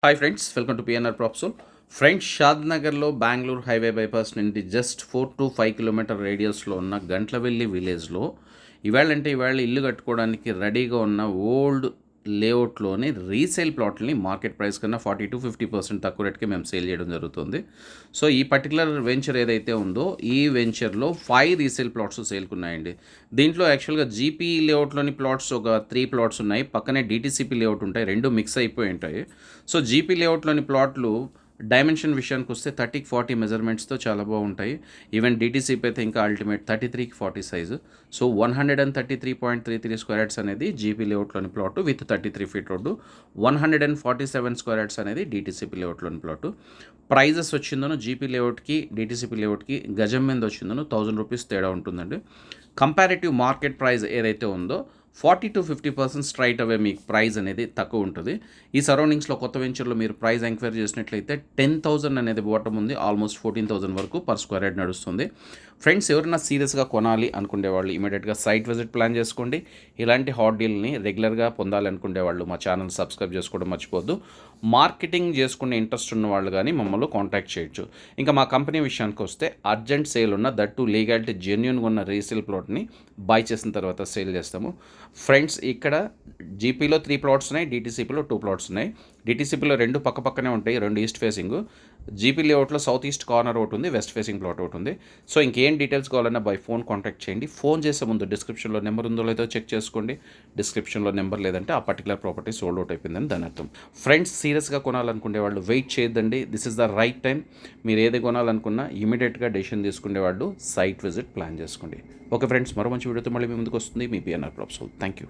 Hi friends, welcome to PNR Propsol. Friends, షాద్నగర్లో Bengaluru highway bypass నుండి just 4 to 5 kilometre రేడియస్లో ఉన్న గంట్లవెల్లి విలేజ్లో ఇవాళ ఇల్లు కట్టుకోవడానికి రెడీగా ఉన్న ఓల్డ్ లేఅవుట్లోని రీసేల్ ప్లాట్లని మార్కెట్ ప్రైస్ కన్నా 40 to 50% తక్కువ రేట్కి మేము సేల్ చేయడం జరుగుతుంది. సో ఈ పర్టికులర్ వెంచర్ ఏదైతే ఉందో ఈ వెంచర్లో 5 రీసేల్ ప్లాట్స్ సేల్కి ఉన్నాయండి. దీంట్లో యాక్చువల్గా జీపీ లేఅవుట్లోని ప్లాట్స్ ఒక 3 ప్లాట్స్ ఉన్నాయి, పక్కనే డిటీసీపీ లేఅవుట్ ఉంటాయి, రెండు మిక్స్ అయిపోయి ఉంటాయి. సో జీపీ లేఅవుట్లోని ప్లాట్లు డైమెన్షన్ విషయానికి వస్తే 30-40 మెజర్మెంట్స్తో చాలా బాగుంటాయి. ఈవెన్ డీటీసీపీ అయితే ఇంకా ultimate 33-40 size. So 133.33 square yards అనేది జీపీ లేఅవుట్లోని plot with 33 feet road. 147 square yards అనేది డీటీసీపీ లేఅవుట్లోని ప్లాటు. ప్రైజెస్ వచ్చిందను జీపీ లేఅవుట్కి డీటీసీపీ లేఅవుట్కి గజం మీద వచ్చిందను 1000 రూపీస్ తేడా ఉంటుందండి. కంపారిటివ్ మార్కెట్ ప్రైస్ ఏదైతే ఉందో 40 to 50% స్ట్రైట్ అవే మీకు ప్రైస్ అనేది తక్కువ ఉంటుంది. ఈ సరౌండింగ్స్లో కొత్త వెంచర్లో మీరు ప్రైస్ ఎంక్వైరీ చేసినట్లయితే 10,000 అనేది బాటం ఉంది, ఆల్మోస్ట్ 14,000 వరకు పర్ స్క్వేర్ యార్డ్ నడుస్తుంది. ఫ్రెండ్స్, ఎవరైనా సీరియస్గా కొనాలి అనుకునే వాళ్ళు ఇమీడియట్గా సైట్ విజిట్ ప్లాన్ చేసుకోండి. ఇలాంటి హాట్ డీల్ని రెగ్యులర్గా పొందాలనుకునే వాళ్ళు మా ఛానల్ సబ్స్క్రైబ్ చేసుకోవడం మర్చిపోద్దు. మార్కెటింగ్ చేసుకునే ఇంట్రెస్ట్ ఉన్న వాళ్ళు కానీ మమ్మల్ని కాంటాక్ట్ చేయొచ్చు. ఇంకా మా కంపెనీ విషయానికి వస్తే అర్జెంట్ సేల్ ఉన్న దట్టు లీగాలిటీ జెన్యూన్గా ఉన్న రీసేల్ ప్లాట్ని బై చేసిన తర్వాత సేల్ చేస్తాము. ఫ్రెండ్స్, ఇక్కడ జీపీలో 3 ప్లాట్స్ ఉన్నాయి, డీటీసీపీలో 2 ప్లాట్స్ ఉన్నాయి. డీటీసీపీలో 2 పక్కనే ఉంటాయి, 2 ఈస్ట్ ఫేసింగ్. జీపీ లేఅవుట్లో సౌత్ ఈస్ట్ కార్నర్ ఒకటి ఉంది, వెస్ట్ ఫేసింగ్ ప్లాట్ ఒకటి ఉంది. సో ఇంకేం డీటెయిల్స్ కావాలన్నా బై ఫోన్ కాంటాక్ట్ చేయండి. ఫోన్ చేసే ముందు డిస్క్రిప్షన్లో నెంబర్ ఉందో లేదో చెక్ చేసుకోండి. డిస్క్రిప్షన్లో నెంబర్ లేదంటే ఆ పర్టికులర్ ప్రాపర్టీ సోల్డ్ అవుట్ అయిపోయిందని దాని అర్థం. ఫ్రెండ్స్, సీరియస్గా కొనాలనుకునే వాళ్ళు వెయిట్ చేయొద్దండి. This is the right time. మీరు ఏది కొనాలనుకున్నా ఇమీడియట్గా డెసిషన్ తీసుకునే వాళ్ళు సైట్ విజిట్ ప్లాన్ చేసుకోండి. ఓకే ఫ్రెండ్స్, మరో మంచి వీడియోతో మళ్ళీ మీ ముందుకు వస్తుంది మీ పిఎన్ఆర్ ప్రాప్సోల్. Thank you.